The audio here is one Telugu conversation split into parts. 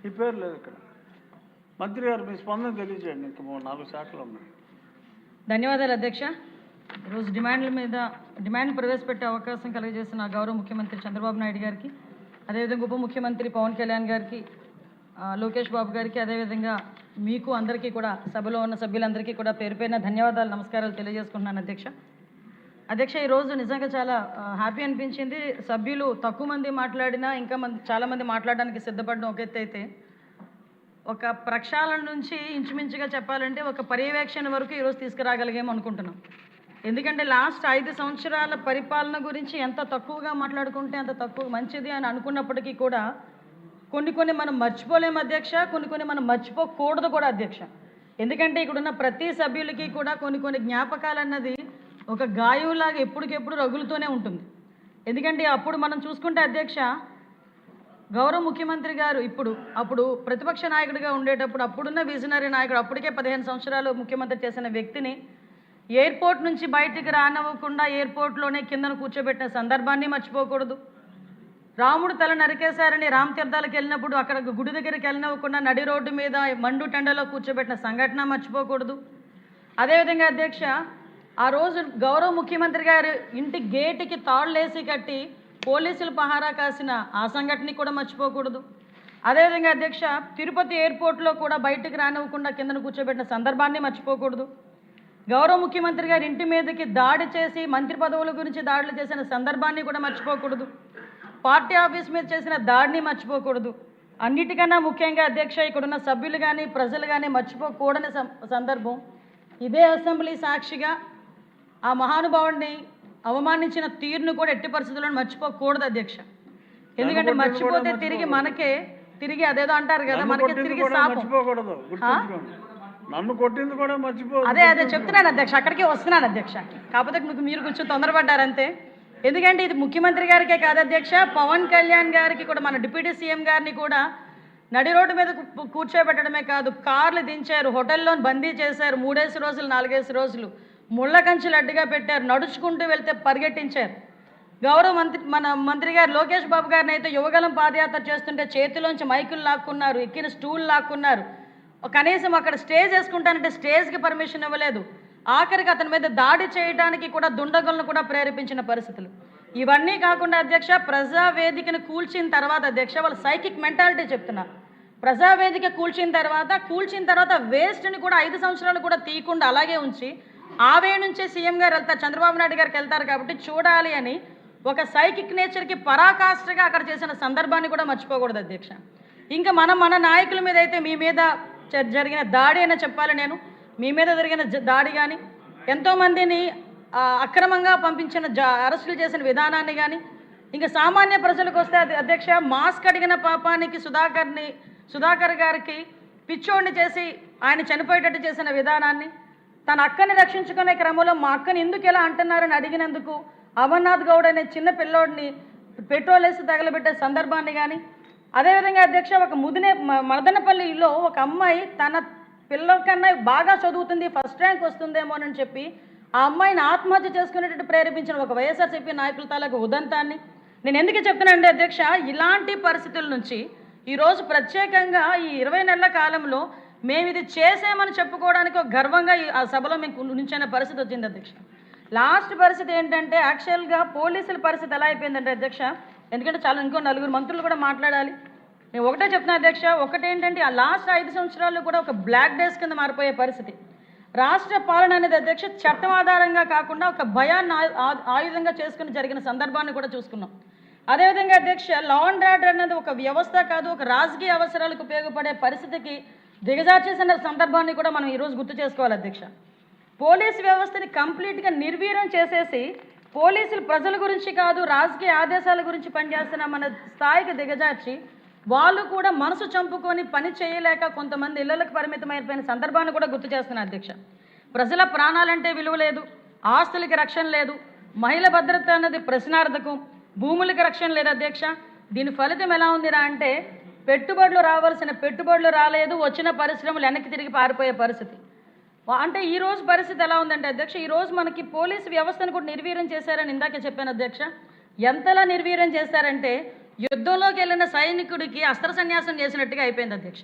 ఈ పేరు లేదు ఇక్కడ. మంత్రి గారు మీ స్పందన తెలియజేయండి. ఇంకా 4 శాఖలు ఉన్నాయి. ధన్యవాదాలు అధ్యక్ష. ఈరోజు డిమాండ్లు ప్రవేశపెట్టే అవకాశం కలిగజేసిన గౌరవ ముఖ్యమంత్రి చంద్రబాబు నాయుడు గారికి, అదేవిధంగా ఉప ముఖ్యమంత్రి పవన్ కళ్యాణ్ గారికి, లోకేష్ బాబు గారికి, అదేవిధంగా మీకు అందరికీ కూడా, సభలో ఉన్న సభ్యులందరికీ కూడా పేరు పేరున ధన్యవాదాలు, నమస్కారాలు తెలియజేసుకుంటున్నాను అధ్యక్ష. ఈరోజు నిజంగా చాలా హ్యాపీ అనిపించింది. సభ్యులు తక్కువ మంది మాట్లాడినా ఇంకా చాలామంది మాట్లాడడానికి సిద్ధపడడం ఒక ఎత్తు అయితే, ఒక ప్రక్షాళన నుంచి ఇంచుమించుగా చెప్పాలంటే ఒక పర్యవేక్షణ వరకు ఈరోజు తీసుకురాగలిగాము అనుకుంటున్నాం. ఎందుకంటే లాస్ట్ 5 సంవత్సరాల పరిపాలన గురించి ఎంత తక్కువగా మాట్లాడుకుంటే అంత తక్కువ మంచిది అని అనుకున్నప్పటికీ కూడా కొన్ని మనం మర్చిపోలేము అధ్యక్ష, కొన్ని మనం మర్చిపోకూడదు కూడా అధ్యక్ష. ఎందుకంటే ఇక్కడున్న ప్రతి సభ్యులకి కూడా కొన్ని జ్ఞాపకాలు అన్నది ఒక గాయంలాగా ఎప్పటికెప్పుడు రగులుతూనే ఉంటుంది. ఎందుకంటే అప్పుడు మనం చూసుకుంటే అధ్యక్ష, గౌరవ ముఖ్యమంత్రి గారు అప్పుడు ప్రతిపక్ష నాయకుడిగా ఉండేటప్పుడు అప్పుడున్న విజనరీ నాయకుడు, అప్పటికే 15 సంవత్సరాలు ముఖ్యమంత్రి చేసిన వ్యక్తిని ఎయిర్పోర్ట్ నుంచి బయటికి రానివ్వకుండా ఎయిర్పోర్ట్లోనే కిందను కూర్చోబెట్టిన సందర్భాన్ని మర్చిపోకూడదు. రాముడు తల నరికేశారని రామతీర్థాలకు వెళ్ళినప్పుడు అక్కడ గుడి దగ్గరికి వెళ్ళనివ్వకుండా నడి రోడ్డు మీద మండు టెండలో కూర్చోబెట్టిన సంఘటన మర్చిపోకూడదు. అదేవిధంగా అధ్యక్ష, ఆ రోజు గౌరవ ముఖ్యమంత్రి గారు ఇంటి గేటుకి తాళ్ళేసి కట్టి పోలీసులు పహారా కాసిన ఆ సంఘటన కూడా మర్చిపోకూడదు. అదేవిధంగా అధ్యక్ష, తిరుపతి ఎయిర్పోర్ట్లో కూడా బయటకు రానివ్వకుండా కిందను కూర్చోబెట్టిన సందర్భాన్ని మర్చిపోకూడదు. గౌరవ ముఖ్యమంత్రి గారి ఇంటి మీదకి దాడి చేసి మంత్రి పదవుల గురించి దాడులు చేసిన సందర్భాన్ని కూడా మర్చిపోకూడదు. పార్టీ ఆఫీస్ మీద చేసిన దాడిని మర్చిపోకూడదు. అన్నిటికన్నా ముఖ్యంగా అధ్యక్ష, ఇక్కడున్న సభ్యులు కానీ ప్రజలు కానీ మర్చిపోకూడని సందర్భం, ఇదే అసెంబ్లీ సాక్షిగా ఆ మహానుభావుడిని అవమానించిన తీరును కూడా ఎట్టి పరిస్థితుల్లో మర్చిపోకూడదు అధ్యక్ష. ఎందుకంటే మర్చిపోతే తిరిగి అదేదో అంటారు కదా, మనకి తిరిగి నన్ను కొట్టింది కూడా మర్చిపో. అదే చెప్తున్నాను అధ్యక్ష, అక్కడికే వస్తున్నాను అధ్యక్ష. కాకపోతే మీరు కొంచెం తొందరపడ్డారంతే. ఎందుకంటే ఇది ముఖ్యమంత్రి గారికే కాదు అధ్యక్ష, పవన్ కళ్యాణ్ గారికి కూడా, మన డిప్యూటీ సీఎం గారిని కూడా నడి రోడ్డు మీద కూర్చోబెట్టడమే కాదు, కార్లు దించారు, హోటల్లో బందీ చేశారు, 3 రోజులు 4 రోజులు ముళ్ళ కంచెలు అడ్డుగా పెట్టారు, నడుచుకుంటూ వెళ్తే పరిగెట్టించారు. మన మంత్రి గారు లోకేష్ బాబు గారిని అయితే యువగలం పాదయాత్ర చేస్తుంటే చేతిలోంచి మైకులు లాక్కున్నారు, ఎక్కిన స్టూల్ లాక్కున్నారు, కనీసం అక్కడ స్టేజ్ వేసుకుంటానంటే స్టేజ్కి పర్మిషన్ ఇవ్వలేదు. ఆఖరికి అతని మీద దాడి చేయడానికి కూడా దుండగులను కూడా ప్రేరేపించిన పరిస్థితులు. ఇవన్నీ కాకుండా అధ్యక్ష, ప్రజావేదికను కూల్చిన తర్వాత అధ్యక్ష, వాళ్ళ సైకిక్ మెంటాలిటీ చెప్తున్నా, ప్రజావేదిక కూల్చిన తర్వాత వేస్ట్ని కూడా 5 సంవత్సరాలు కూడా తీయకుండా అలాగే ఉంచి ఆవే నుంచే సీఎం గారు వెళ్తారు, చంద్రబాబు నాయుడు గారికి వెళ్తారు కాబట్టి చూడాలి అని ఒక సైకిక్ నేచర్కి పరాకాష్ఠగా అక్కడ చేసిన సందర్భాన్ని కూడా మర్చిపోకూడదు అధ్యక్ష. ఇంకా మన నాయకుల మీద అయితే మీ మీద జరిగిన దాడి అయినా చెప్పాలి, నేను మీ మీద జరిగిన దాడి కానీ, ఎంతోమందిని అక్రమంగా పంపించిన అరెస్టులు చేసిన విధానాన్ని కానీ, ఇంకా సామాన్య ప్రజలకు వస్తే అధ్యక్ష, మాస్క్ అడిగిన పాపానికి సుధాకర్ గారికి పిచ్చోడిని చేసి ఆయన చనిపోయేటట్టు చేసిన విధానాన్ని, తన అక్కని రక్షించుకునే క్రమంలో మా అక్కని ఎందుకు ఇలా అంటున్నారని అడిగినందుకు అమర్నాథ్ గౌడ్ అనే చిన్న పిల్లోడిని పెట్రోల్ వేసి తగలబెట్టే సందర్భాన్ని కానీ, అదేవిధంగా అధ్యక్ష, ఒక మదనపల్లిలో ఒక అమ్మాయి తన పిల్లల కన్నా బాగా చదువుతుంది, ఫస్ట్ ర్యాంక్ వస్తుందేమోనని చెప్పి ఆ అమ్మాయిని ఆత్మహత్య చేసుకునేటట్టు ప్రేరేపించిన ఒక వైఎస్ఆర్సీపీ నాయకుల తాలూకు ఉదంతాన్ని నేను ఎందుకు చెప్తున్నానంటే అధ్యక్ష, ఇలాంటి పరిస్థితుల నుంచి ఈరోజు ప్రత్యేకంగా ఈ 20 నెలల కాలంలో మేము ఇది చేసామని చెప్పుకోవడానికి ఒక గర్వంగా ఆ సభలో మేము నుంచిన పరిస్థితి వచ్చింది అధ్యక్ష. లాస్ట్ పరిస్థితి ఏంటంటే యాక్చువల్గా పోలీసుల పరిస్థితి ఎలా అయిపోయిందంటే అధ్యక్ష, ఎందుకంటే ఇంకో 4 మంత్రులు కూడా మాట్లాడాలి, నేను ఒకటే చెప్తున్నా అధ్యక్ష. ఒకటేంటంటే ఆ లాస్ట్ 5 సంవత్సరాలు కూడా ఒక బ్లాక్ డేస్ కింద మారిపోయే పరిస్థితి. రాష్ట్ర పాలన అనేది అధ్యక్ష చట్టం ఆధారంగా కాకుండా ఒక భయాన్ని ఆయుధంగా చేసుకుని జరిగిన సందర్భాన్ని కూడా చూసుకున్నాం. అదేవిధంగా అధ్యక్ష, లా అండ్ ఆర్డర్ అనేది ఒక వ్యవస్థ కాదు, ఒక రాజకీయ అవసరాలకు ఉపయోగపడే పరిస్థితికి దిగజార్చేసిన సందర్భాన్ని కూడా మనం ఈరోజు గుర్తు చేసుకోవాలి అధ్యక్ష. పోలీసు వ్యవస్థని కంప్లీట్గా నిర్వీర్యం చేసేసి పోలీసులు ప్రజల గురించి కాదు రాజకీయ ఆదేశాల గురించి పనిచేస్తున్న మన స్థాయికి దిగజార్చి వాళ్ళు కూడా మనసు చంపుకొని పని చేయలేక కొంతమంది ఇళ్లకు పరిమితమైపోయిన సందర్భాన్ని కూడా గుర్తు చేస్తున్నారు అధ్యక్ష. ప్రజల ప్రాణాలంటే విలువ లేదు, ఆస్తులకి రక్షణ లేదు, మహిళ భద్రత అన్నది ప్రశ్నార్థకం, భూములకి రక్షణ లేదు అధ్యక్ష. దీని ఫలితం ఎలా ఉందిరా అంటే పెట్టుబడులు రావాల్సిన పెట్టుబడులు రాలేదు, వచ్చిన పరిశ్రమలు వెనక్కి తిరిగి పారిపోయే పరిస్థితి. అంటే ఈ రోజు పరిస్థితి ఎలా ఉందంటే అధ్యక్ష, ఈరోజు మనకి పోలీసు వ్యవస్థను కూడా నిర్వీర్యం చేశారని ఇందాకే చెప్పాను అధ్యక్ష. ఎంతలా నిర్వీర్యం చేశారంటే యుద్ధంలోకి వెళ్ళిన సైనికుడికి అస్త్ర సన్యాసం చేసినట్టుగా అయిపోయింది అధ్యక్ష.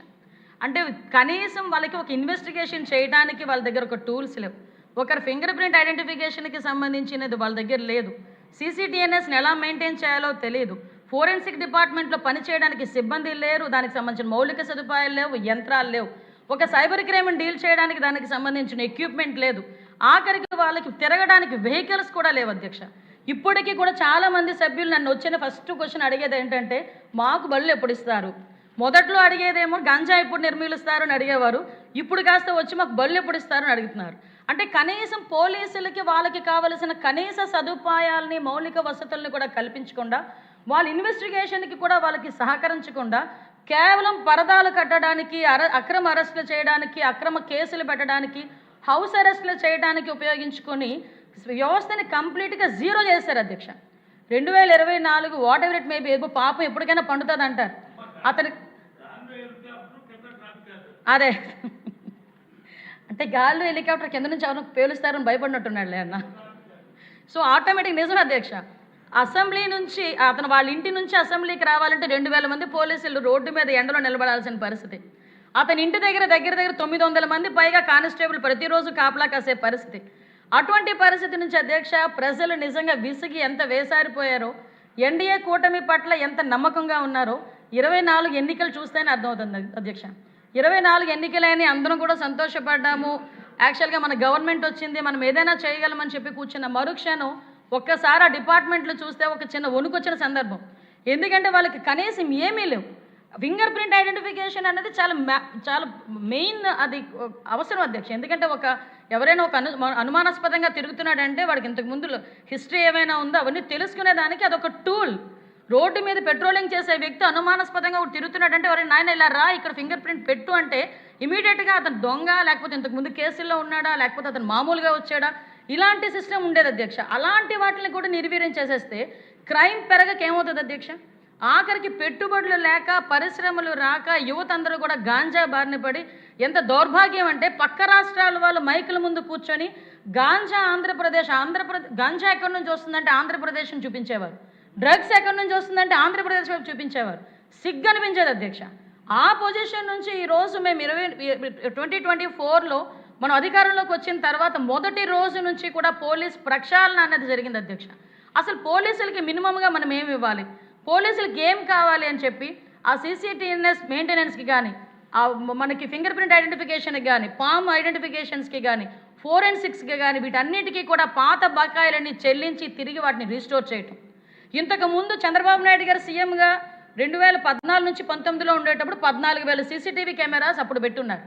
అంటే కనీసం వాళ్ళకి ఒక ఇన్వెస్టిగేషన్ చేయడానికి వాళ్ళ దగ్గర ఒక టూల్స్ లేవు. ఒకరి ఫింగర్ ప్రింట్ ఐడెంటిఫికేషన్కి సంబంధించినది వాళ్ళ దగ్గర లేదు. CCTNSని ఎలా మెయింటైన్ చేయాలో తెలియదు. ఫోరెన్సిక్ డిపార్ట్మెంట్లో పనిచేయడానికి సిబ్బంది లేరు, దానికి సంబంధించిన మౌలిక సదుపాయాలు లేవు, యంత్రాలు లేవు. ఒక సైబర్ క్రైమ్ని డీల్ చేయడానికి దానికి సంబంధించిన ఎక్విప్మెంట్ లేదు. ఆఖరికి వాళ్ళకి తిరగడానికి వెహికల్స్ కూడా లేవు అధ్యక్ష. ఇప్పటికీ కూడా చాలామంది సభ్యులు నన్ను వచ్చిన ఫస్ట్ క్వశ్చన్ అడిగేది ఏంటంటే మాకు బళ్ళు ఎప్పుడు ఇస్తారు. మొదట్లో అడిగేదేమో గంజా ఎప్పుడు నిర్మూలిస్తారు అని అడిగేవారు, ఇప్పుడు కాస్త వచ్చి మాకు బళ్ళు ఎప్పుడు ఇస్తారు అని అడుగుతున్నారు. అంటే కనీసం పోలీసులకి వాళ్ళకి కావలసిన కనీస సదుపాయాలని మౌలిక వసతుల్ని కూడా కల్పించకుండా, వాళ్ళ ఇన్వెస్టిగేషన్కి కూడా వాళ్ళకి సహకరించకుండా కేవలం పరదాలు కట్టడానికి, అక్రమ అరెస్టులు చేయడానికి, అక్రమ కేసులు పెట్టడానికి, హౌస్ అరెస్టులు చేయడానికి ఉపయోగించుకొని వ్యవస్థని కంప్లీట్గా జీరో చేశారు అధ్యక్ష. 2024 what ever it may be, పాపం ఎప్పటికైనా పండుతుంది అంటారు అతని. అదే అంటే గాల్లో హెలికాప్టర్ కింద నుంచి ఎవరు పేలుస్తారని భయపడినట్టున్నాడులే అన్న. సో ఆటోమేటిక్ నిజం అధ్యక్ష. అసెంబ్లీ నుంచి అతను వాళ్ళ ఇంటి నుంచి అసెంబ్లీకి రావాలంటే 2000 మంది పోలీసులు రోడ్డు మీద ఎండలో నిలబడాల్సిన పరిస్థితి. అతని ఇంటి దగ్గర 900 మంది పైగా కానిస్టేబుల్ ప్రతిరోజు కాపలా కాసే పరిస్థితి. అటువంటి పరిస్థితి నుంచి అధ్యక్ష ప్రజలు నిజంగా విసిగి ఎంత వేసారిపోయారో, ఎన్డీఏ కూటమి పట్ల ఎంత నమ్మకంగా ఉన్నారో 24 ఎన్నికలు చూస్తేనే అర్థమవుతుంది అధ్యక్ష. 24 ఎన్నికలని అందరం కూడా సంతోషపడ్డాము. యాక్చువల్గా మన గవర్నమెంట్ వచ్చింది, మనం ఏదైనా చేయగలమని చెప్పి కూర్చున్న మరుక్షణం ఒక్కసారి ఆ డిపార్ట్మెంట్లు చూస్తే ఒక చిన్న వణుకొచ్చిన సందర్భం. ఎందుకంటే వాళ్ళకి కనీసం ఏమీ లేవు. ఫింగర్ ప్రింట్ ఐడెంటిఫికేషన్ అనేది చాలా మెయిన్, అది అవసరం అధ్యక్ష. ఎందుకంటే ఎవరైనా ఒక అనుమానాస్పదంగా తిరుగుతున్నాడంటే వాడికి ఇంతకు ముందు హిస్టరీ ఏమైనా ఉందో అవన్నీ తెలుసుకునేదానికి అదొక టూల్. రోడ్డు మీద పెట్రోలింగ్ చేసే వ్యక్తి అనుమానాస్పదంగా తిరుగుతున్నాడంటే ఎవరైనా నాయన ఇలా రా ఇక్కడ ఫింగర్ ప్రింట్ పెట్టు అంటే ఇమీడియట్గా అతను దొంగ, లేకపోతే ఇంతకు ముందు కేసుల్లో ఉన్నాడా, లేకపోతే అతను మామూలుగా వచ్చాడా, ఇలాంటి సిస్టమ్ ఉండేది అధ్యక్ష. అలాంటి వాటిని కూడా నిర్వీర్యం చేసేస్తే క్రైమ్ పెరగక ఏమవుతుంది అధ్యక్ష? ఆఖరికి పెట్టుబడులు లేక, పరిశ్రమలు రాక, యువత అందరూ కూడా గాంజా బారిన పడి, ఎంత దౌర్భాగ్యం అంటే పక్క రాష్ట్రాల వాళ్ళు మైకుల ముందు కూర్చొని గాంజా గాంజా ఎక్కడి నుంచి వస్తుందంటే ఆంధ్రప్రదేశ్ని చూపించేవారు, డ్రగ్స్ ఎక్కడి నుంచి వస్తుందంటే ఆంధ్రప్రదేశ్ వైపు చూపించేవారు. సిగ్గు అనిపించేది అధ్యక్ష. ఆ పొజిషన్ నుంచి ఈరోజు మేము 2024లో మనం అధికారంలోకి వచ్చిన తర్వాత మొదటి రోజు నుంచి కూడా పోలీస్ ప్రక్షాళన అనేది జరిగింది అధ్యక్ష. అసలు పోలీసులకి మినిమంగా మనం ఏమి ఇవ్వాలి, పోలీసులకి ఏం కావాలి అని చెప్పి ఆ CCTNS మెయింటెనెన్స్కి కానీ, మనకి ఫింగర్ ప్రింట్ ఐడెంటిఫికేషన్కి కానీ, పామ్ ఐడెంటిఫికేషన్స్కి కానీ, ఫోరెన్సిక్స్కి కానీ, వీటన్నిటికీ కూడా పాత బకాయిలన్నీ చెల్లించి తిరిగి వాటిని రీస్టోర్ చేయటం. ఇంతకుముందు చంద్రబాబు నాయుడు గారు సీఎంగా 2014 నుంచి 19లో ఉండేటప్పుడు 14,000 CCTV కెమెరాస్ అప్పుడు పెట్టున్నారు.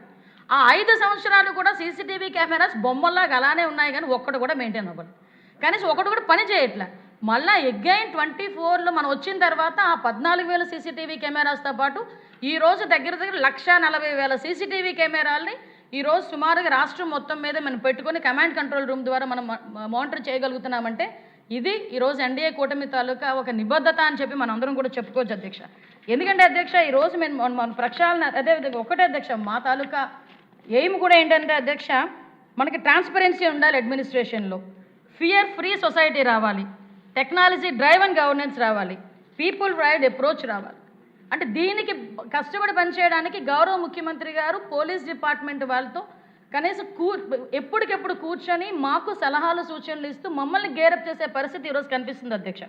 ఆ 5 సంవత్సరాలు కూడా CCTV కెమెరాస్ బొమ్మల్లాగా అలానే ఉన్నాయి, కానీ ఒక్కటి కూడా మెయింటైన్ అవ్వాలి, కనీసం ఒకటి కూడా పని చేయట్లే. మళ్ళీ అగైన్ 24లో మనం వచ్చిన తర్వాత ఆ 14,000 CCTV కెమెరాస్తో పాటు ఈరోజు దగ్గర 1,40,000 CCTV కెమెరాలని ఈరోజు సుమారుగా రాష్ట్రం మొత్తం మీద మనం పెట్టుకొని కమాండ్ కంట్రోల్ రూమ్ ద్వారా మనం మానిటర్ చేయగలుగుతున్నామంటే ఇది ఈరోజు ఎన్డీఏ కూటమి తాలూకా ఒక నిబద్ధత అని చెప్పి మనం అందరం కూడా చెప్పుకోవచ్చు అధ్యక్ష. ఎందుకంటే అధ్యక్ష ఈరోజు మన ప్రక్షాళన అదేవిధంగా ఒకటే అధ్యక్ష, మా తాలూకా ఎయిమ్ కూడా ఏంటంటే అధ్యక్ష, మనకి ట్రాన్స్పరెన్సీ ఉండాలి అడ్మినిస్ట్రేషన్లో, ఫియర్ ఫ్రీ సొసైటీ రావాలి, టెక్నాలజీ డ్రైవ్ అండ్ గవర్నెన్స్ రావాలి, పీపుల్ రైడ్ అప్రోచ్ రావాలి. అంటే దీనికి కష్టపడి పనిచేయడానికి గౌరవ ముఖ్యమంత్రి గారు పోలీస్ డిపార్ట్మెంట్ వాళ్ళతో కనీసం ఎప్పటికెప్పుడు కూర్చొని మాకు సలహాలు సూచనలు ఇస్తూ మమ్మల్ని గేరప్ చేసే పరిస్థితి ఈరోజు కనిపిస్తుంది అధ్యక్ష.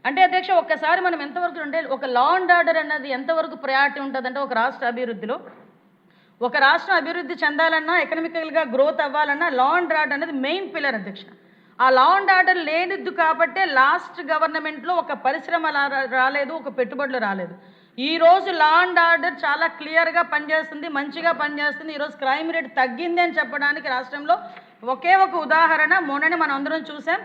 అంటే అధ్యక్ష ఒక్కసారి మనం ఎంతవరకు అంటే ఒక లా అండ్ ఆర్డర్ అన్నది ఎంతవరకు ప్రయారిటీ ఉంటుందంటే ఒక రాష్ట్ర అభివృద్ధిలో, ఒక రాష్ట్రం అభివృద్ధి చెందాలన్నా, ఎకనామికల్గా గ్రోత్ అవ్వాలన్నా లా అండ్ ఆర్డర్ అనేది మెయిన్ పిల్లర్ అధ్యక్ష. ఆ లా అండ్ ఆర్డర్ లేనిద్దు కాబట్టే లాస్ట్ గవర్నమెంట్లో ఒక పరిశ్రమ రాలేదు, ఒక పెట్టుబడులు రాలేదు. ఈరోజు లా అండ్ ఆర్డర్ చాలా క్లియర్గా పనిచేస్తుంది, మంచిగా పనిచేస్తుంది. ఈరోజు క్రైమ్ రేట్ తగ్గింది అని చెప్పడానికి రాష్ట్రంలో ఒకే ఒక ఉదాహరణ మొన్ననే మనం అందరం చూసాం.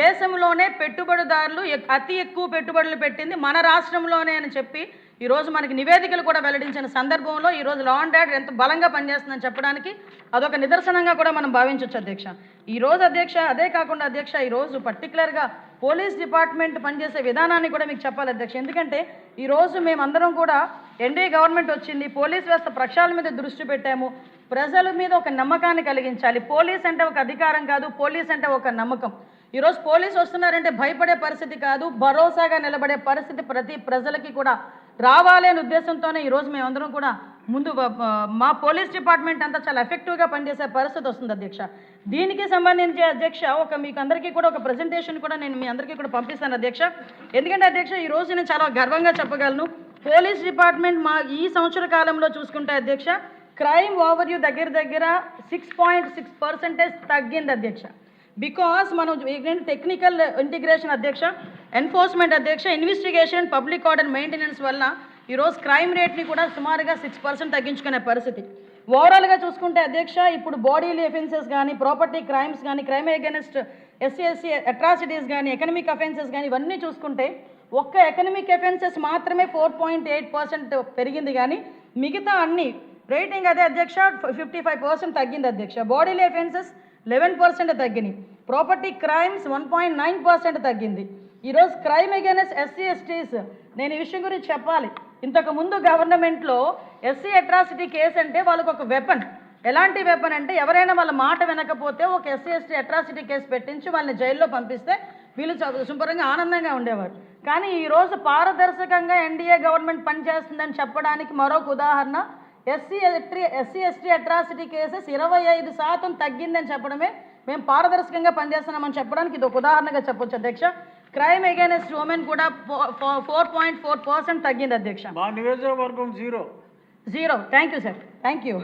దేశంలోనే పెట్టుబడిదారులు అతి ఎక్కువ పెట్టుబడులు పెట్టింది మన రాష్ట్రంలోనే అని చెప్పి ఈరోజు మనకి నివేదికలు కూడా వెల్లడించిన సందర్భంలో ఈరోజు లా అండ్ ఆర్డర్ ఎంత బలంగా పనిచేస్తుందని చెప్పడానికి అదొక నిదర్శనంగా కూడా మనం భావించవచ్చు అధ్యక్ష. ఈరోజు అధ్యక్ష అదే కాకుండా అధ్యక్ష ఈరోజు పర్టికులర్గా పోలీస్ డిపార్ట్మెంట్ పనిచేసే విధానాన్ని కూడా మీకు చెప్పాలి అధ్యక్ష. ఎందుకంటే ఈరోజు మేమందరం కూడా ఎన్డీఏ గవర్నమెంట్ వచ్చింది, పోలీస్ వ్యవస్థ ప్రక్షాళన మీద దృష్టి పెట్టాము, ప్రజల మీద ఒక నమ్మకాన్ని కలిగించాలి. పోలీస్ అంటే ఒక అధికారం కాదు, పోలీస్ అంటే ఒక నమ్మకం. ఈరోజు పోలీసు వస్తున్నారంటే భయపడే పరిస్థితి కాదు, భరోసాగా నిలబడే పరిస్థితి ప్రతి ప్రజలకి కూడా రావాలి అనే ఉద్దేశంతోనే ఈరోజు మేమందరం కూడా ముందు మా పోలీస్ డిపార్ట్మెంట్ అంతా చాలా ఎఫెక్టివ్గా పనిచేసే పరిస్థితి వస్తుంది అధ్యక్ష. దీనికి సంబంధించి అధ్యక్ష మీకు అందరికీ కూడా ఒక ప్రజెంటేషన్ కూడా నేను మీ అందరికీ కూడా పంపిస్తాను అధ్యక్ష. ఎందుకంటే అధ్యక్ష ఈరోజు నేను చాలా గర్వంగా చెప్పగలను, పోలీస్ డిపార్ట్మెంట్ మా ఈ సంవత్సర కాలంలో చూసుకుంటే అధ్యక్ష క్రైమ్ ఓవర్వ్యూ దగ్గర 6.6% తగ్గింది అధ్యక్ష. బికాస్ మనం టెక్నికల్ ఇంటిగ్రేషన్ అధ్యక్ష, ఎన్ఫోర్స్మెంట్ అధ్యక్ష, ఇన్వెస్టిగేషన్, పబ్లిక్ ఆర్డర్ మెయింటెనెన్స్ వల్ల ఈరోజు క్రైమ్ రేట్ని కూడా సుమారుగా 6% తగ్గించుకునే పరిస్థితి. ఓవరాల్గా చూసుకుంటే అధ్యక్ష ఇప్పుడు బాడీలీ అఫెన్సెస్ కానీ, ప్రాపర్టీ క్రైమ్స్ కానీ, క్రైమ్ అగెనిస్ట్ ఎస్సీ అట్రాసిటీస్ కానీ, ఎకనమిక్ అఫెన్సెస్ కానీ ఇవన్నీ చూసుకుంటే ఒక్క ఎకనమిక్ అఫెన్సెస్ మాత్రమే 4.8% పెరిగింది, కానీ మిగతా అన్ని రేటింగ్ అదే అధ్యక్ష 55% తగ్గింది అధ్యక్ష. బాడీలీ అఫెన్సెస్ 11% తగ్గినాయి, ప్రాపర్టీ క్రైమ్స్ 1.9% తగ్గింది. ఈరోజు క్రైమ్ అగైనెస్ట్ ఎస్సీ ఎస్టీస్ నేను ఈ విషయం గురించి చెప్పాలి. ఇంతకుముందు గవర్నమెంట్లో ఎస్సీ అట్రాసిటీ కేసు అంటే వాళ్ళకు ఒక వెపన్, ఎలాంటి వెపన్ అంటే ఎవరైనా వాళ్ళ మాట వినకపోతే ఒక ఎస్సీ ఎస్టీ అట్రాసిటీ కేసు పెట్టించి వాళ్ళని జైల్లో పంపిస్తే వీళ్ళు శుభ్రంగా ఆనందంగా ఉండేవారు. కానీ ఈరోజు పారదర్శకంగా ఎన్డీఏ గవర్నమెంట్ పనిచేస్తుందని చెప్పడానికి మరొక ఉదాహరణ ఎస్సీ ఎస్టీ అట్రాసిటీ కేసెస్ 25% తగ్గిందని చెప్పడమే మేము పారదర్శకంగా పనిచేస్తున్నామని చెప్పడానికి ఇది ఒక ఉదాహరణగా చెప్పొచ్చు అధ్యక్ష. క్రైమ్ అగైనెస్ట్ ఉమెన్ కూడా 4.4% తగ్గింది అధ్యక్ష. మా నియోజకవర్గం zero. Thank you sir, thank you.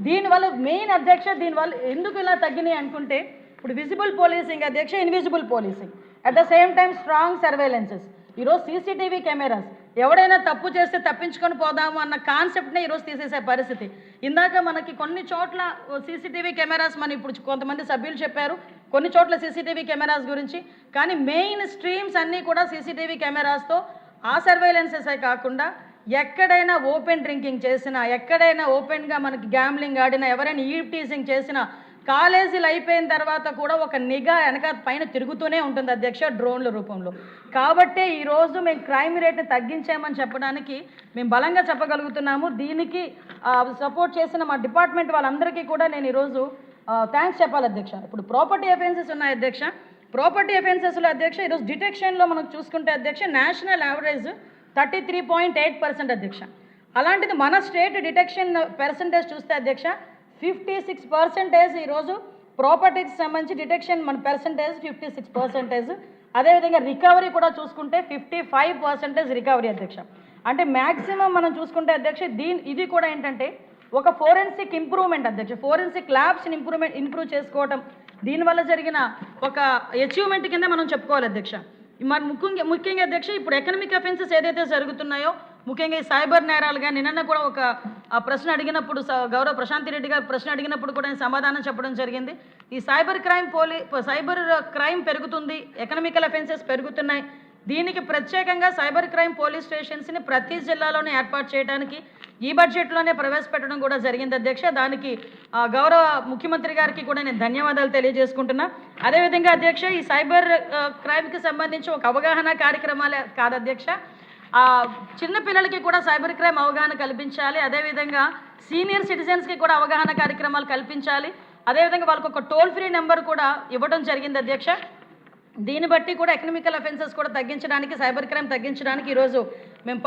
దీనివల్ల మెయిన్ అధ్యక్ష దీనివల్ల ఎందుకు ఇలా తగ్గినాయి అనుకుంటే ఇప్పుడు విజిబుల్ పోలీసింగ్ అధ్యక్ష, invisible policing, at the same time strong surveillances. ఈరోజు సీసీటీవీ కెమెరాస్ ఎవడైనా తప్పు చేస్తే తప్పించుకొని పోదాము అన్న కాన్సెప్ట్నే ఈరోజు తీసేసే పరిస్థితి. ఇందాక మనకి కొన్ని చోట్ల సీసీటీవీ కెమెరాస్ మన ఇప్పుడు కొంతమంది సభ్యులు చెప్పారు కొన్ని చోట్ల సీసీటీవీ కెమెరాస్ గురించి, కానీ మెయిన్ స్ట్రీమ్స్ అన్నీ కూడా సీసీటీవీ కెమెరాస్తో ఆ సర్వేలెన్సెసే కాకుండా ఎక్కడైనా ఓపెన్ డ్రింకింగ్ చేసినా, ఎక్కడైనా ఓపెన్గా మనకి గ్యాంబ్లింగ్ ఆడినా, ఎవరైనా ఈవ్ టీజింగ్ చేసినా కాలేజీలు అయిపోయిన తర్వాత కూడా ఒక నిఘా వెనక పైన తిరుగుతూనే ఉంటుంది అధ్యక్ష డ్రోన్ల రూపంలో. కాబట్టే ఈరోజు మేము క్రైమ్ రేట్ని తగ్గించామని చెప్పడానికి మేము బలంగా చెప్పగలుగుతున్నాము. దీనికి సపోర్ట్ చేసిన మా డిపార్ట్మెంట్ వాళ్ళందరికీ కూడా నేను ఈరోజు థ్యాంక్స్ చెప్పాలి అధ్యక్ష. ఇప్పుడు ప్రాపర్టీ అఫెన్సెస్ ఉన్నాయి అధ్యక్ష. ప్రాపర్టీ అఫెన్సెస్లో అధ్యక్ష ఈరోజు డిటెక్షన్లో మనం చూసుకుంటే అధ్యక్ష నేషనల్ యావరేజ్ 33.8% అధ్యక్ష. అలాంటిది మన స్టేట్ డిటెక్షన్ పర్సంటేజ్ చూస్తే అధ్యక్ష 56% ఈరోజు ప్రాపర్టీకి సంబంధించి డిటెక్షన్ మన పర్సంటేజ్ 56%. అదేవిధంగా రికవరీ కూడా చూసుకుంటే 55% రికవరీ అధ్యక్ష. అంటే మ్యాక్సిమం మనం చూసుకుంటే అధ్యక్ష ఇది కూడా ఏంటంటే ఒక ఫోరెన్సిక్ ఇంప్రూవ్మెంట్ అధ్యక్ష, ఫోరెన్సిక్ ల్యాబ్స్ని ఇంప్రూవ్ చేసుకోవటం దీనివల్ల జరిగిన ఒక అచీవ్మెంట్ కింద మనం చెప్పుకోవాలి అధ్యక్ష. మరి ముఖ్యంగా అధ్యక్ష ఇప్పుడు ఎకనమిక్ అఫెన్సెస్ ఏదైతే జరుగుతున్నాయో ముఖ్యంగా ఈ సైబర్ నేరాలుగా నిన్న కూడా ఒక ప్రశ్న అడిగినప్పుడు గౌరవ ప్రశాంతి రెడ్డి గారు ప్రశ్న అడిగినప్పుడు కూడా నేను సమాధానం చెప్పడం జరిగింది. ఈ సైబర్ క్రైమ్ పెరుగుతుంది, ఎకనమికల్ అఫెన్సెస్ పెరుగుతున్నాయి. దీనికి ప్రత్యేకంగా సైబర్ క్రైమ్ పోలీస్ స్టేషన్స్ని ప్రతి జిల్లాలోనే ఏర్పాటు చేయడానికి ఈ బడ్జెట్లోనే ప్రవేశపెట్టడం కూడా జరిగింది అధ్యక్ష. దానికి గౌరవ ముఖ్యమంత్రి గారికి కూడా నేను ధన్యవాదాలు తెలియజేసుకుంటున్నా. అదేవిధంగా అధ్యక్ష ఈ సైబర్ క్రైమ్కి సంబంధించి ఒక అవగాహన కార్యక్రమాలే కాదు అధ్యక్ష, చిన్నపిల్లలకి కూడా సైబర్ క్రైమ్ అవగాహన కల్పించాలి. అదేవిధంగా సీనియర్ సిటిజన్స్కి కూడా అవగాహన కార్యక్రమాలు కల్పించాలి. అదేవిధంగా వాళ్ళకు ఒక టోల్ ఫ్రీ నెంబర్ కూడా ఇవ్వడం జరిగింది అధ్యక్ష. దీన్ని బట్టి కూడా ఎకనమికల్ అఫెన్సెస్ కూడా తగ్గించడానికి, సైబర్ క్రైమ్ తగ్గించడానికి ఈరోజు మేము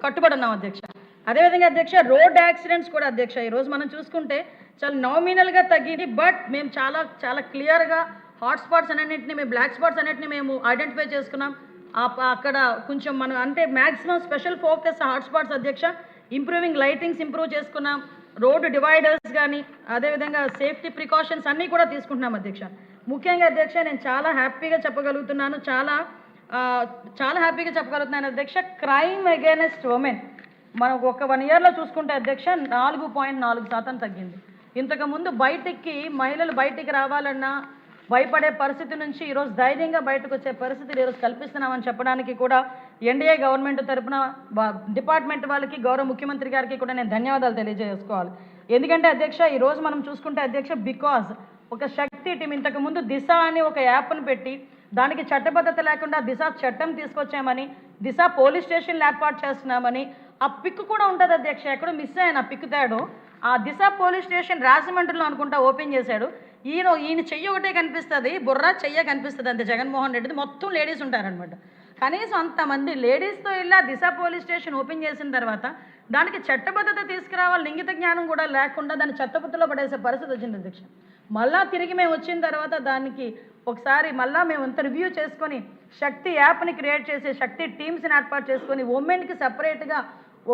కట్టుబడి ఉన్నాం అధ్యక్ష. అదేవిధంగా అధ్యక్ష రోడ్ యాక్సిడెంట్స్ కూడా అధ్యక్ష ఈరోజు మనం చూసుకుంటే చాలా నామినల్గా తగ్గింది. బట్ మేము చాలా క్లియర్గా హాట్స్పాట్స్ అన్నింటినీ మేము బ్లాక్ స్పాట్స్ అన్నింటినీ మేము ఐడెంటిఫై చేసుకున్నాం. అక్కడ కొంచెం మనం అంటే మ్యాక్సిమం స్పెషల్ ఫోకస్ హాట్స్పాట్స్ అధ్యక్ష, ఇంప్రూవింగ్ లైటింగ్స్ ఇంప్రూవ్ చేసుకున్నాం, రోడ్డు డివైడర్స్ కానీ అదేవిధంగా సేఫ్టీ ప్రికాషన్స్ అన్నీ కూడా తీసుకుంటున్నాం అధ్యక్ష. ముఖ్యంగా అధ్యక్ష నేను చాలా హ్యాపీగా చెప్పగలుగుతున్నాను అధ్యక్ష, క్రైమ్ అగైనెస్ట్ ఉమెన్ మనం ఒక 1 ఇయర్లో చూసుకుంటే అధ్యక్ష 4.4% తగ్గింది. ఇంతకుముందు మహిళలు బయటికి రావాలన్నా భయపడే పరిస్థితి నుంచి ఈరోజు ధైర్యంగా బయటకు వచ్చే పరిస్థితులు ఈరోజు కల్పిస్తున్నామని చెప్పడానికి కూడా ఎన్డీఏ గవర్నమెంట్ తరఫున డిపార్ట్మెంట్ వాళ్ళకి గౌరవ ముఖ్యమంత్రి గారికి కూడా నేను ధన్యవాదాలు తెలియజేసుకోవాలి. ఎందుకంటే అధ్యక్ష ఈరోజు మనం చూసుకుంటే అధ్యక్ష బికాజ్ ఒక శక్తి టీం ఇంతకుముందు దిశ అని ఒక యాప్ను పెట్టి దానికి చట్టబద్ధత లేకుండా దిశ చట్టం తీసుకొచ్చామని, దిశ పోలీస్ స్టేషన్లు ఏర్పాటు చేస్తున్నామని ఆ పిక్ కూడా ఉంటుంది అధ్యక్ష. ఎక్కడో మిస్ అయ్యాను ఆ పిక్ తేడు. ఆ దిశ పోలీస్ స్టేషన్ రాజమండ్రిలో అనుకుంటా ఓపెన్ చేశాడు. ఈయన చెయ్యి ఒకటే కనిపిస్తుంది, బుర్ర చెయ్య కనిపిస్తుంది అంతే. జగన్మోహన్ రెడ్డిది మొత్తం లేడీస్ ఉంటారనమాట. కనీసం అంతమంది లేడీస్తో ఇలా దిశ పోలీస్ స్టేషన్ ఓపెన్ చేసిన తర్వాత దానికి చట్టబద్ధత తీసుకురావాలి, లింగిత జ్ఞానం కూడా లేకుండా దాన్ని చెత్తబుట్టలో పడేసే పరిస్థితి వచ్చింది అధ్యక్ష. మళ్ళా తిరిగి మేము వచ్చిన తర్వాత దానికి ఒకసారి మళ్ళీ మేము అంత రివ్యూ చేసుకొని శక్తి యాప్ని క్రియేట్ చేసి శక్తి టీమ్స్ని ఏర్పాటు చేసుకొని ఉమెన్కి సపరేట్గా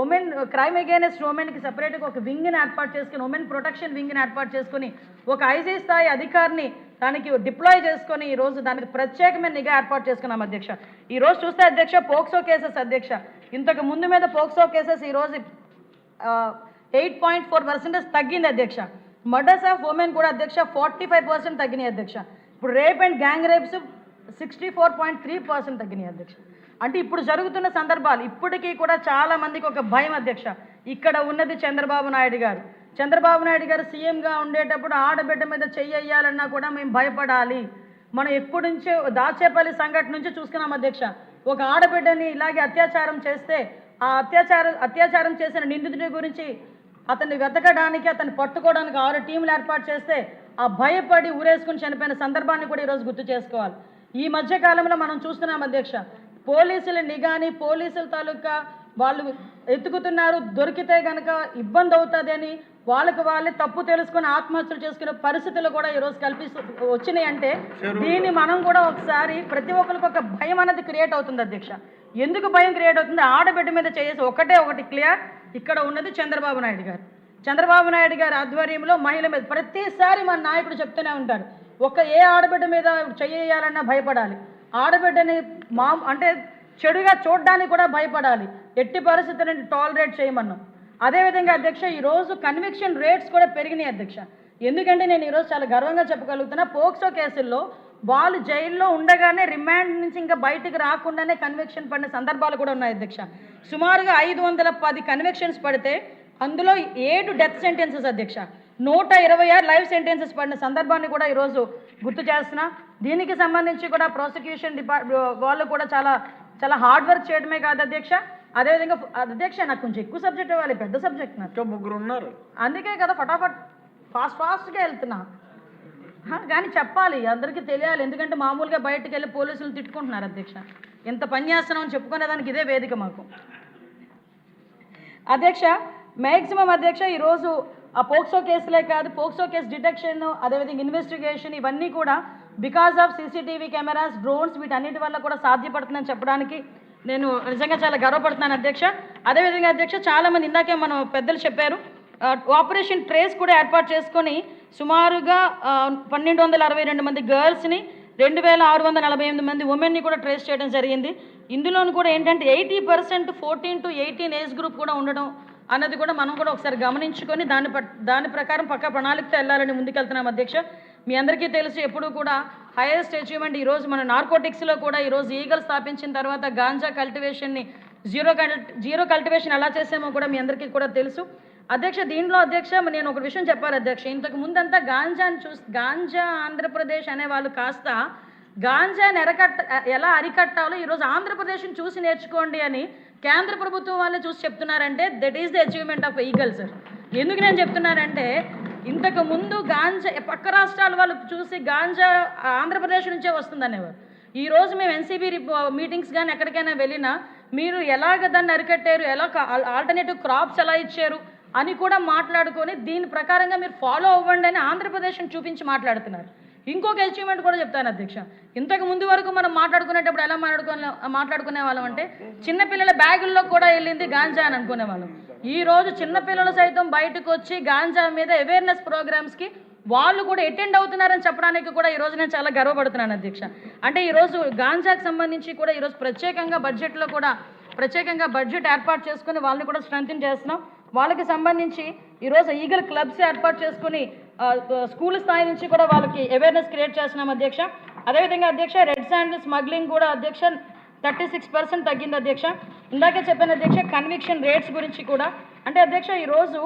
ఉమెన్ క్రైమ్ అగేనెస్ట్ ఉమెన్కి సపరేట్గా ఒక వింగ్ని ఏర్పాటు చేసుకొని ఉమెన్ ప్రొటెక్షన్ వింగ్ని ఏర్పాటు చేసుకొని ఒక ఐజీ స్థాయి అధికారిని దానికి డిప్లాయ్ చేసుకొని ఈరోజు దానికి ప్రత్యేకమైన నిఘా ఏర్పాటు చేసుకున్నాం అధ్యక్ష. ఈరోజు చూస్తే అధ్యక్ష పోక్సో కేసెస్ అధ్యక్ష ఇంతకు ముందు మీద పోక్సో కేసెస్ ఈరోజు 8.4% తగ్గింది అధ్యక్ష. మర్డర్స్ ఆఫ్ ఉమెన్ కూడా అధ్యక్ష 45% తగ్గినాయి అధ్యక్ష. ఇప్పుడు రేప్ అండ్ గ్యాంగ్ రేప్స్ 64.3% తగ్గినాయి అధ్యక్ష. అంటే ఇప్పుడు జరుగుతున్న సందర్భాలు ఇప్పటికీ కూడా చాలా మందికి ఒక భయం అధ్యక్ష. ఇక్కడ ఉన్నది చంద్రబాబు నాయుడు గారు. చంద్రబాబు నాయుడు గారు సీఎంగా ఉండేటప్పుడు ఆడబిడ్డ మీద చెయ్యాలన్నా కూడా మేము భయపడాలి. మనం ఎప్పటి నుంచో దాచేపల్లి సంఘటన నుంచి చూసుకున్నాం అధ్యక్ష. ఒక ఆడబిడ్డని ఇలాగే అత్యాచారం చేస్తే ఆ అత్యాచారం చేసిన నిందితుడి గురించి అతన్ని వెతకడానికి అతన్ని పట్టుకోవడానికి 6 టీంలు ఏర్పాటు చేస్తే ఆ భయపడి ఊరేసుకుని చనిపోయిన సందర్భాన్ని కూడా ఈరోజు గుర్తు చేసుకోవాలి. ఈ మధ్యకాలంలో మనం చూస్తున్నాం అధ్యక్ష, పోలీసుల నిఘాని పోలీసుల తాలూకా వాళ్ళు ఎత్తుకుతున్నారు, దొరికితే కనుక ఇబ్బంది అవుతుంది అని వాళ్ళే తప్పు తెలుసుకొని ఆత్మహత్యలు చేసుకునే పరిస్థితులు కూడా ఈరోజు వచ్చినాయి. అంటే దీన్ని మనం కూడా ఒకసారి ప్రతి ఒక్కరికి ఒక భయం అనేది క్రియేట్ అవుతుంది అధ్యక్ష. ఎందుకు భయం క్రియేట్ అవుతుంది? ఆడబిడ్డ మీద చేసి ఒకటి క్లియర్, ఇక్కడ ఉన్నది చంద్రబాబు నాయుడు గారు. చంద్రబాబు నాయుడు గారి ఆధ్వర్యంలో మహిళ మీద ప్రతిసారి మన నాయకుడు చెప్తూనే ఉంటారు, ఏ ఆడబిడ్డ మీద చేయాలన్నా భయపడాలి, ఆడబిడ్డని అంటే చెడుగా చూడడానికి కూడా భయపడాలి, ఎట్టి పరిస్థితులను టాలరేట్ చేయమన్నాం. అదేవిధంగా అధ్యక్ష ఈరోజు కన్విక్షన్ రేట్స్ కూడా పెరిగినాయి అధ్యక్ష. ఎందుకంటే నేను ఈరోజు చాలా గర్వంగా చెప్పగలుగుతున్నా, పోక్సో కేసుల్లో వాళ్ళు జైల్లో ఉండగానే రిమాండ్ నుంచి ఇంకా బయటకు రాకుండానే కన్విక్షన్ పడిన సందర్భాలు కూడా ఉన్నాయి అధ్యక్ష. సుమారుగా 510 కన్విక్షన్స్ పడితే అందులో 7 డెత్ సెంటెన్సెస్ అధ్యక్ష. 126 లైఫ్ సెంటెన్సెస్ పడిన సందర్భాన్ని కూడా ఈరోజు గుర్తు చేస్తున్నా. దీనికి సంబంధించి కూడా ప్రాసిక్యూషన్ వాళ్ళు కూడా చాలా హార్డ్ వర్క్ చేయడమే కాదు అధ్యక్ష. అదేవిధంగా అధ్యక్ష నాకు కొంచెం ఎక్కువ సబ్జెక్ట్ ఇవ్వాలి, పెద్ద సబ్జెక్ట్ నాకు 3 ఉన్నారు, అందుకే కదా ఫటాఫట్ ఫాస్ట్గా వెళ్తున్నా. కానీ చెప్పాలి, అందరికీ తెలియాలి. ఎందుకంటే మామూలుగా బయటకు వెళ్ళి పోలీసులు తిట్టుకుంటున్నారు అధ్యక్ష. ఎంత పని చేస్తున్నాం అని చెప్పుకునేదానికి ఇదే వేదిక మాకు అధ్యక్ష. మ్యాక్సిమం అధ్యక్ష ఈరోజు ఆ పోక్సో కేసులే కాదు, పోక్సో కేసు డిటెక్షన్, అదేవిధంగా ఇన్వెస్టిగేషన్, ఇవన్నీ కూడా because of CCTV cameras, drones, వీటన్నిటి వల్ల కూడా సాధ్యపడుతుందని చెప్పడానికి నేను నిజంగా చాలా గర్వపడుతున్నాను అధ్యక్ష. అదేవిధంగా అధ్యక్ష చాలామంది ఇందాకే మనం పెద్దలు చెప్పారు, ఆపరేషన్ ట్రేస్ కూడా ఏర్పాటు చేసుకొని సుమారుగా 1262 మంది గర్ల్స్ని 2648 మంది ఉమెన్ని కూడా ట్రేస్ చేయడం జరిగింది. ఇందులోనూ కూడా ఏంటంటే 80% 14 to 18 ఏజ్ గ్రూప్ కూడా ఉండడం అన్నది కూడా మనం కూడా ఒకసారి గమనించుకొని దాని ప్రకారం పక్కా ప్రణాళికతో వెళ్ళాలని ముందుకెళ్తున్నాం అధ్యక్ష. మీ అందరికీ తెలుసు ఎప్పుడు కూడా హైయెస్ట్ అచీవ్మెంట్ ఈరోజు మన నార్కోటిక్స్లో కూడా ఈరోజు ఈగల్ స్థాపించిన తర్వాత గాంజా కల్టివేషన్ని జీరో కల్టివేషన్ ఎలా చేసామో కూడా మీ అందరికీ కూడా తెలుసు అధ్యక్ష. దీంట్లో అధ్యక్ష నేను ఒక విషయం చెప్పాలి అధ్యక్ష, ఇంతకు ముందంతా గాంజా ఆంధ్రప్రదేశ్ అనేవాళ్ళు కాస్త గాంజాని ఎలా అరికట్టాలో ఈరోజు ఆంధ్రప్రదేశ్ని చూసి నేర్చుకోండి అని కేంద్ర ప్రభుత్వం వాళ్ళే చూసి చెప్తున్నారంటే that is the achievement of eagle sir. ఎందుకు నేను చెప్తున్నానంటే ఇంతకు ముందు గాంజా పక్క రాష్ట్రాల వాళ్ళు చూసి గాంజా ఆంధ్రప్రదేశ్ నుంచే వస్తుందనేవారు. ఈరోజు మేము ఎన్సీబీ మీటింగ్స్ కానీ ఎక్కడికైనా వెళ్ళినా మీరు ఎలాగ దాన్ని అరికట్టారు, ఎలా ఆల్టర్నేటివ్ క్రాప్స్ ఎలా ఇచ్చారు అని కూడా మాట్లాడుకొని దీని ప్రకారంగా మీరు ఫాలో అవ్వండి అని ఆంధ్రప్రదేశ్ని చూపించి మాట్లాడుతున్నారు. ఇంకొక అచీవ్మెంట్ కూడా చెప్తాను అధ్యక్ష, ఇంతకు ముందు వరకు మనం మాట్లాడుకునేటప్పుడు ఎలా మాట్లాడుకునే వాళ్ళం అంటే చిన్నపిల్లల బ్యాగుల్లో కూడా వెళ్ళింది గాంజా అని అనుకునేవాళ్ళం. ఈరోజు చిన్నపిల్లలు సైతం బయటకు వచ్చి గాంజా మీద అవేర్నెస్ ప్రోగ్రామ్స్కి వాళ్ళు కూడా అటెండ్ అవుతున్నారని చెప్పడానికి కూడా ఈరోజు నేను చాలా గర్వపడుతున్నాను అధ్యక్ష. అంటే ఈరోజు గాంజాకి సంబంధించి కూడా ఈరోజు ప్రత్యేకంగా బడ్జెట్ ఏర్పాటు చేసుకుని వాళ్ళని కూడా స్ట్రెంథెన్ చేస్తున్నాం. వాళ్ళకి సంబంధించి ఈరోజు ఈగల్ క్లబ్స్ ఏర్పాటు చేసుకుని స్కూల్ స్థాయి నుంచి కూడా వాళ్ళకి అవేర్నెస్ క్రియేట్ చేస్తున్నాం అధ్యక్ష. అదేవిధంగా అధ్యక్ష రెడ్ శాండ్ స్మగ్లింగ్ కూడా అధ్యక్ష 36% తగ్గింది అధ్యక్ష. ఇందాకే చెప్పిన అధ్యక్ష కన్విక్షన్ రేట్స్ గురించి కూడా అంటే అధ్యక్ష ఈరోజు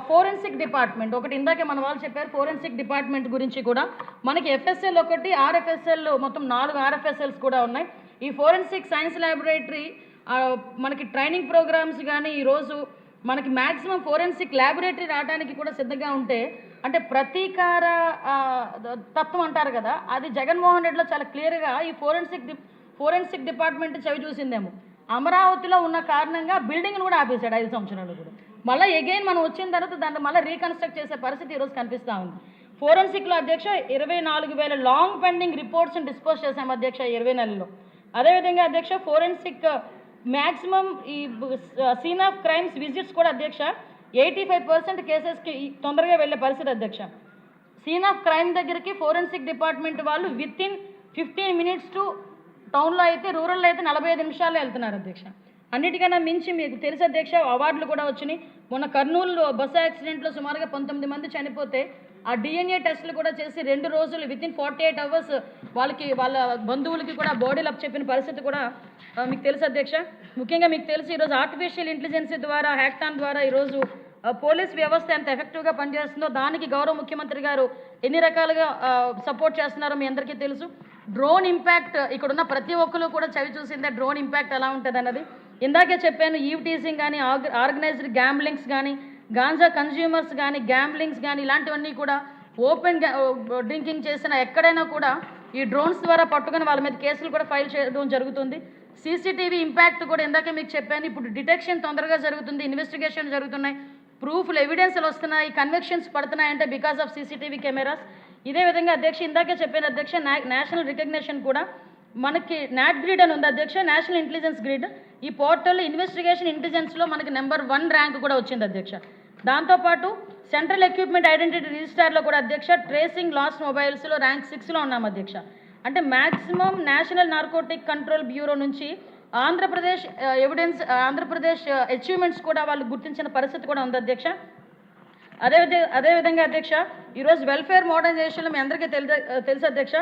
ఫోరెన్సిక్ డిపార్ట్మెంట్ ఒకటి ఇందాకే మన వాళ్ళు చెప్పారు, ఫోరెన్సిక్ డిపార్ట్మెంట్ గురించి కూడా మనకి ఎఫ్ఎస్ఎల్ ఒకటి, ఆర్ఎఫ్ఎస్ఎల్ మొత్తం 4 ఆర్ఎఫ్ఎస్ఎల్స్ కూడా ఉన్నాయి. ఈ ఫోరెన్సిక్ సైన్స్ ల్యాబొరేటరీ మనకి ట్రైనింగ్ ప్రోగ్రామ్స్ కానీ ఈరోజు మనకి మ్యాక్సిమం ఫోరెన్సిక్ ల్యాబొరేటరీ రావడానికి కూడా సిద్ధంగా ఉంటే అంటే ప్రతీకార తత్వం అంటారు కదా, అది జగన్మోహన్ రెడ్డిలో చాలా క్లియర్గా ఈ ఫోరెన్సిక్ డిపార్ట్మెంట్ చవి చూసిందేమో. అమరావతిలో ఉన్న కారణంగా బిల్డింగ్ను కూడా ఆపేశాడు 5 సంవత్సరాలు కూడా. మళ్ళీ ఎగైన్ మనం వచ్చిన తర్వాత దాన్ని మళ్ళీ రీకన్స్ట్రక్ట్ చేసే పరిస్థితి ఈరోజు కనిపిస్తూ ఉంది. ఫోరెన్సిక్లో అధ్యక్ష 24,000 లాంగ్ పెండింగ్ రిపోర్ట్స్ని డిస్పోజ్ చేశాం అధ్యక్ష 20 నెలల్లో. అదేవిధంగా అధ్యక్ష ఫోరెన్సిక్ మ్యాక్సిమం ఈ సీన్ ఆఫ్ క్రైమ్స్ విజిట్స్ కూడా అధ్యక్ష 85% కేసెస్కి తొందరగా వెళ్ళే పరిస్థితి అధ్యక్ష. సీన్ ఆఫ్ క్రైమ్ దగ్గరికి ఫోరెన్సిక్ డిపార్ట్మెంట్ వాళ్ళు వితిన్ 15 minutes టు టౌన్లో అయితే, రూరల్లో అయితే 45 నిమిషాల్లో వెళ్తున్నారు అధ్యక్ష. అన్నిటికన్నా మించి మీకు తెలుసు అధ్యక్ష అవార్డులు కూడా వచ్చినాయి. మొన్న కర్నూలు బస్సు యాక్సిడెంట్లో సుమారుగా 19 మంది చనిపోతే ఆ DNA టెస్టులు కూడా చేసి 2 రోజులు వితిన్ 48 hours వాళ్ళ బంధువులకి కూడా బాడీలు అప్ చెప్పిన పరిస్థితి కూడా మీకు తెలుసు అధ్యక్ష. ముఖ్యంగా మీకు తెలుసు ఈరోజు ఆర్టిఫిషియల్ ఇంటెలిజెన్స్ ద్వారా హ్యాక్థాన్ ద్వారా ఈరోజు పోలీస్ వ్యవస్థ ఎంత ఎఫెక్టివ్గా పనిచేస్తుందో దానికి గౌరవ ముఖ్యమంత్రి గారు ఎన్ని రకాలుగా సపోర్ట్ చేస్తున్నారో మీ అందరికీ తెలుసు. డ్రోన్ ఇంపాక్ట్ ఇక్కడున్న ప్రతి ఒక్కరు కూడా చవి చూసిందే డ్రోన్ ఇంపాక్ట్ ఎలా ఉంటుంది అన్నది. ఇందాకే చెప్పాను, ఈవ్ టీజింగ్ కానీ ఆర్గనైజ్డ్ గ్యాంబ్లింగ్స్ కానీ గాంజా కన్జ్యూమర్స్ కానీ గ్యాంబ్లింగ్స్ కానీ ఇలాంటివన్నీ కూడా ఓపెన్ డ్రింకింగ్ చేసిన ఎక్కడైనా కూడా ఈ డ్రోన్స్ ద్వారా పట్టుకొని వాళ్ళ మీద కేసులు కూడా ఫైల్ చేయడం జరుగుతుంది. సీసీటీవీ ఇంపాక్ట్ కూడా ఇందాకే మీకు చెప్పాను. ఇప్పుడు డిటెక్షన్ తొందరగా జరుగుతుంది, ఇన్వెస్టిగేషన్ జరుగుతున్నాయి, ప్రూఫ్లు ఎవిడెన్స్లు వస్తున్నాయి, కన్విక్షన్స్ పడుతున్నాయంటే బికాస్ ఆఫ్ సీసీటీవీ కెమెరాస్. ఇదే విధంగా అధ్యక్ష ఇందాకే చెప్పాను అధ్యక్ష నేషనల్ రికగ్నిషన్ కూడా మనకి నాట్ గ్రిడ్ అని ఉంది అధ్యక్ష, నేషనల్ ఇంటెలిజెన్స్ గ్రిడ్. ఈ పోర్టల్ ఇన్వెస్టిగేషన్ ఇంటెలిజెన్స్లో మనకి నెంబర్ 1 ర్యాంక్ కూడా వచ్చింది అధ్యక్ష. దాంతోపాటు సెంట్రల్ ఎక్విప్మెంట్ ఐడెంటిటీ రిజిస్టార్లో కూడా అధ్యక్ష ట్రేసింగ్ లాస్ట్ మొబైల్స్లో ర్యాంక్ 6లో ఉన్నాం అధ్యక్ష. అంటే maximum national narcotic control bureau నుంచి ఆంధ్రప్రదేశ్ అచీవ్మెంట్స్ కూడా వాళ్ళు గుర్తించిన పరిస్థితి కూడా ఉంది అధ్యక్ష. అదేవిధంగా అధ్యక్ష ఈరోజు వెల్ఫేర్ మోడర్నైజేషన్లో మీ అందరికీ తెలుసు అధ్యక్ష,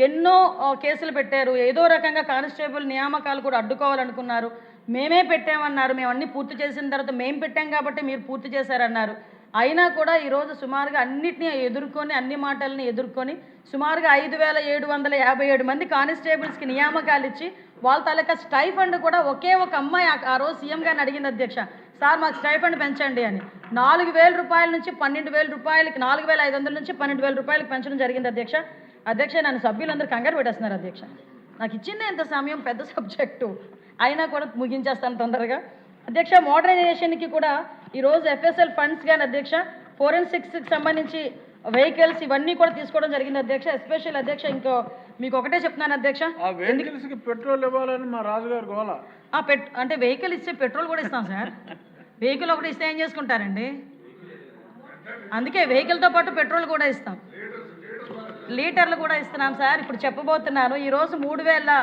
ఎన్నో కేసులు పెట్టారు. ఏదో రకంగా కానిస్టేబుల్ నియామకాలు కూడా అడ్డుకోవాలనుకున్నారు. మేమే పెట్టామన్నారు, మేము అన్నీ పూర్తి చేసిన తర్వాత మేము పెట్టాం కాబట్టి మీరు పూర్తి చేశారన్నారు. అయినా కూడా ఈరోజు సుమారుగా అన్నిటినీ ఎదుర్కొని అన్ని మాటల్ని ఎదుర్కొని సుమారుగా 5,757 మంది కానిస్టేబుల్స్కి నియామకాలు ఇచ్చి వాళ్ళ తాలూకా స్టైఫండ్ కూడా ఒకే ఒక అమ్మాయి ఆ రోజు సీఎం గారిని అడిగింది అధ్యక్ష, సార్ మాకు స్టైఫండ్ పెంచండి అని. 4,000 రూపాయల నుంచి 12,000 రూపాయలకి 4,500 నుంచి 12,000 రూపాయలకి పెంచడం జరిగింది అధ్యక్ష. నన్ను సభ్యులందరూ కంగారు పెట్టేస్తున్నారు అధ్యక్ష. నాకు ఇచ్చిందే ఎంత సమయం, పెద్ద సబ్జెక్టు అయినా కూడా ముగించేస్తాను తొందరగా అధ్యక్ష. మోడర్నైజేషన్కి కూడా ఈరోజు FSL ఫండ్స్ కానీ అధ్యక్ష ఫోరెన్సిక్స్కి సంబంధించి వెహికల్స్ ఇవన్నీ కూడా తీసుకోవడం జరిగింది అధ్యక్ష. ఎస్పెషల్ అధ్యక్ష ఇంకో మీకు ఒకటే చెప్తున్నాను అధ్యక్ష, పెట్రోల్ ఇవ్వాలని మా రాజుగారు గోల. అంటే వెహికల్ ఇస్తే పెట్రోల్ కూడా ఇస్తాం సార్. వెహికల్ ఒకటి ఇస్తే ఏం చేసుకుంటారండి, అందుకే వెహికల్తో పాటు పెట్రోల్ కూడా ఇస్తాం, లీటర్లు కూడా ఇస్తున్నాం సార్. ఇప్పుడు చెప్పబోతున్నాను, ఈరోజు 3,000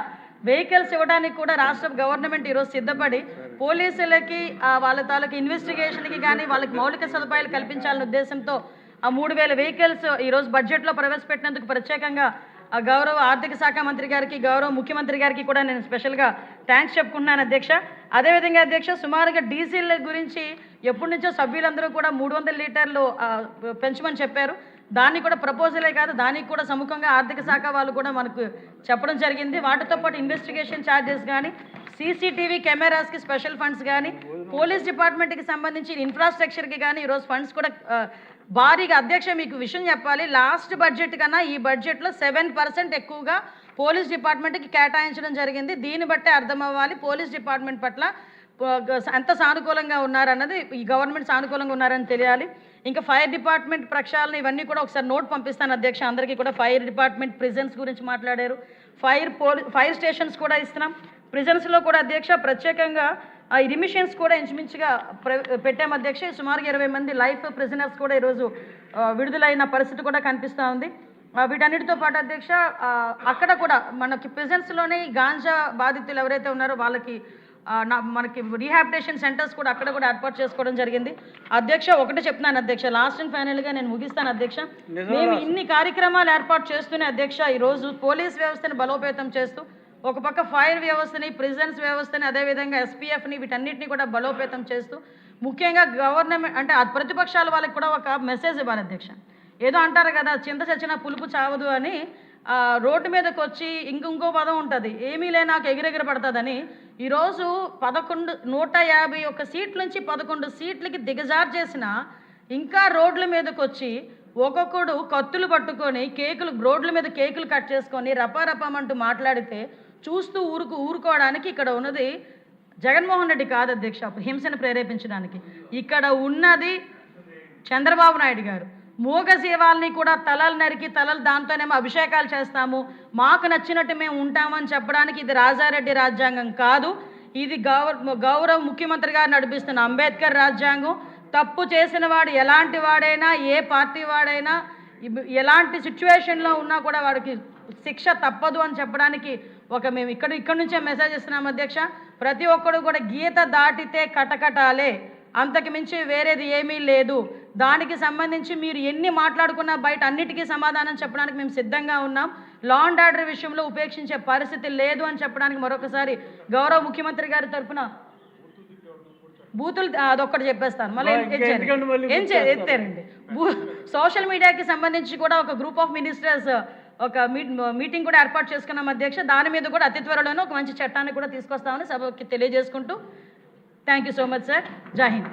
వెహికల్స్ ఇవ్వడానికి కూడా రాష్ట్ర గవర్నమెంట్ ఈరోజు సిద్ధపడి పోలీసులకి వాళ్ళ తాలూకు ఇన్వెస్టిగేషన్కి కానీ వాళ్ళకి మౌలిక సదుపాయాలు కల్పించాలనే ఉద్దేశంతో ఆ 3,000 వెహికల్స్ ఈరోజు బడ్జెట్లో ప్రవేశపెట్టినందుకు ప్రత్యేకంగా గౌరవ ఆర్థిక శాఖ మంత్రి గారికి గౌరవ ముఖ్యమంత్రి గారికి కూడా నేను స్పెషల్గా థ్యాంక్స్ చెప్పుకుంటున్నాను అధ్యక్ష. అదేవిధంగా అధ్యక్ష సుమారుగా డీజిల్ గురించి ఎప్పటి నుంచో సభ్యులందరూ కూడా 300 లీటర్లు పెంచమని చెప్పారు. దాన్ని కూడా ప్రపోజలే కాదు, దానికి కూడా సముఖంగా ఆర్థిక శాఖ వాళ్ళు కూడా మనకు చెప్పడం జరిగింది. వాటితో పాటు ఇన్వెస్టిగేషన్ ఛార్జెస్ కానీ సీసీటీవీ కెమెరాస్కి స్పెషల్ ఫండ్స్ కానీ పోలీస్ డిపార్ట్మెంట్కి సంబంధించి ఇన్ఫ్రాస్ట్రక్చర్కి కానీ ఈరోజు ఫండ్స్ కూడా భారీగా అధ్యక్ష. మీకు విషయం చెప్పాలి, లాస్ట్ బడ్జెట్ కన్నా ఈ బడ్జెట్లో 7% ఎక్కువగా పోలీస్ డిపార్ట్మెంట్కి కేటాయించడం జరిగింది. దీన్ని బట్టే అర్థం అవ్వాలి పోలీస్ డిపార్ట్మెంట్ పట్ల ఎంత సానుకూలంగా ఉన్నారన్నది, ఈ గవర్నమెంట్ సానుకూలంగా ఉన్నారని తెలియాలి. ఇంకా ఫైర్ డిపార్ట్మెంట్ ప్రక్షాళన ఇవన్నీ కూడా ఒకసారి నోట్ పంపిస్తాను అధ్యక్ష అందరికీ కూడా. ఫైర్ డిపార్ట్మెంట్ ప్రిజన్స్ గురించి మాట్లాడారు, ఫైర్ స్టేషన్స్ కూడా ఇస్తున్నాం. ప్రిజన్స్లో కూడా అధ్యక్ష ప్రత్యేకంగా రిమిషన్స్ కూడా ఇంచుమించుగా పెట్టాం అధ్యక్ష. సుమారుగా 20 మంది లైఫ్ ప్రిజనర్స్ కూడా ఈరోజు విడుదలైన పరిస్థితి కూడా కనిపిస్తూ ఉంది. వీటన్నిటితో పాటు అధ్యక్ష అక్కడ కూడా మనకి ప్రిజన్స్లోనే గాంజా బాధితులు ఎవరైతే ఉన్నారో వాళ్ళకి మనకి రీహాబిటేషన్ సెంటర్స్ కూడా అక్కడ కూడా ఏర్పాటు చేసుకోవడం జరిగింది అధ్యక్ష. ఒకటి చెప్తున్నాను అధ్యక్ష, లాస్ట్ అండ్ ఫైనల్గా నేను ముగిస్తాను అధ్యక్ష. మేము ఇన్ని కార్యక్రమాలు ఏర్పాటు చేస్తూనే అధ్యక్ష ఈరోజు పోలీస్ వ్యవస్థను బలోపేతం చేస్తూ ఒక పక్క ఫైర్ వ్యవస్థని, ప్రిజన్స్ వ్యవస్థని, అదేవిధంగా SPFని వీటన్నిటిని కూడా బలోపేతం చేస్తూ ముఖ్యంగా గవర్నమెంట్ అంటే ప్రతిపక్షాల వాళ్ళకి కూడా ఒక మెసేజ్ ఇవ్వాలి అధ్యక్ష. ఏదో అంటారు కదా చింత చచ్చినా పులుపు చావదు అని, రోడ్డు మీదకి వచ్చి ఇంకో పదం ఉంటుంది, ఏమీ లే నాకు ఎగిరెగిరి పడుతుందని ఈరోజు 151 సీట్ల నుంచి 11 సీట్లకి దిగజార్చేసిన ఇంకా రోడ్ల మీదకి వచ్చి ఒక్కొక్కడు కత్తులు పట్టుకొని రోడ్ల మీద కేకులు కట్ చేసుకొని రపారపమంటూ మాట్లాడితే చూస్తూ ఊరుకోవడానికి ఇక్కడ ఉన్నది జగన్మోహన్ రెడ్డి కాదు అధ్యక్ష, హింసను ప్రేరేపించడానికి. ఇక్కడ ఉన్నది చంద్రబాబు నాయుడు గారు. మూగ జీవాల్ని కూడా తలలు నరికి దాంతోనేమో అభిషేకాలు చేస్తాము, మాకు నచ్చినట్టు మేము ఉంటామని చెప్పడానికి ఇది రాజారెడ్డి రాజ్యాంగం కాదు. ఇది గౌరవ ముఖ్యమంత్రి గారు నడిపిస్తున్న అంబేద్కర్ రాజ్యాంగం. తప్పు చేసిన వాడు ఎలాంటి వాడైనా, ఏ పార్టీ వాడైనా, ఎలాంటి సిచ్యువేషన్లో ఉన్నా కూడా వాడికి శిక్ష తప్పదు అని చెప్పడానికి మేము ఇక్కడ నుంచే మెసేజ్ ఇస్తున్నాం అధ్యక్ష. ప్రతి ఒక్కడు కూడా గీత దాటితే కటకటాలే, అంతకు మించి వేరేది ఏమీ లేదు. దానికి సంబంధించి మీరు ఎన్ని మాట్లాడుకున్నా బయట అన్నిటికీ సమాధానం చెప్పడానికి మేము సిద్ధంగా ఉన్నాం. లా అండ్ ఆర్డర్ విషయంలో ఉపేక్షించే పరిస్థితి లేదు అని చెప్పడానికి మరొకసారి గౌరవ ముఖ్యమంత్రి గారి తరఫున బూతులు అదొక్కటి చెప్పేస్తాను, మళ్ళీ ఎత్తారండి. సోషల్ మీడియాకి సంబంధించి కూడా ఒక గ్రూప్ ఆఫ్ మినిస్టర్స్ ఒక మీటింగ్ కూడా ఏర్పాటు చేసుకున్నాం అధ్యక్ష. దాని మీద కూడా అతి త్వరలోనే ఒక మంచి చట్టాన్ని కూడా తీసుకొస్తామని సభకి తెలియజేసుకుంటూ thank you so much sir. జై హింద్.